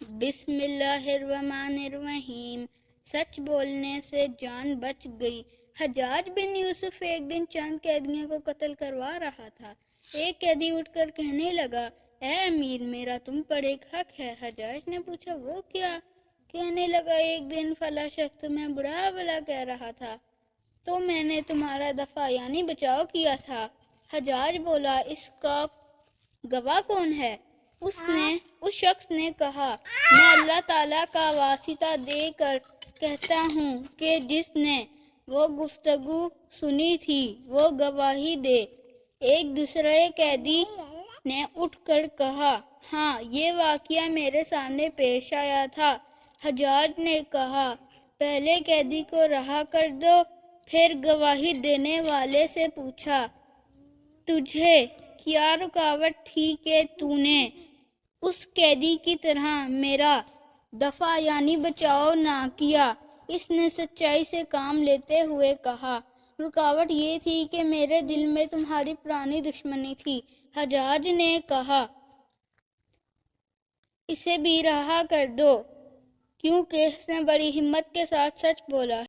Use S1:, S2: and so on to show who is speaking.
S1: بسم اللہ الرحمن الرحیم۔ سچ بولنے سے جان بچ گئی۔ حجاج بن یوسف ایک دن چند قیدیوں کو قتل کروا رہا تھا۔ ایک قیدی اٹھ کر کہنے لگا، اے امیر، میرا تم پر ایک حق ہے۔ حجاج نے پوچھا، وہ کیا؟ کہنے لگا، ایک دن فلاں شخص تمہیں برا بھلا کہہ رہا تھا تو میں نے تمہارا دفاع یعنی بچاؤ کیا تھا۔ حجاج بولا، اس کا گواہ کون ہے؟ اس شخص نے کہا، میں اللہ تعالیٰ کا واسطہ دے کر کہتا ہوں کہ جس نے وہ گفتگو سنی تھی وہ گواہی دے۔ ایک دوسرے قیدی نے اٹھ کر کہا، ہاں، یہ واقعہ میرے سامنے پیش آیا تھا۔ حجاج نے کہا، پہلے قیدی کو رہا کر دو۔ پھر گواہی دینے والے سے پوچھا، تجھے کیا رکاوٹ تھی کہ تو نے اس قیدی کی طرح میرا دفاع یعنی بچاؤ نہ کیا؟ اس نے سچائی سے کام لیتے ہوئے کہا، رکاوٹ یہ تھی کہ میرے دل میں تمہاری پرانی دشمنی تھی۔ حجاج نے کہا، اسے بھی رہا کر دو، کیونکہ اس نے بڑی ہمت کے ساتھ سچ بولا ہے۔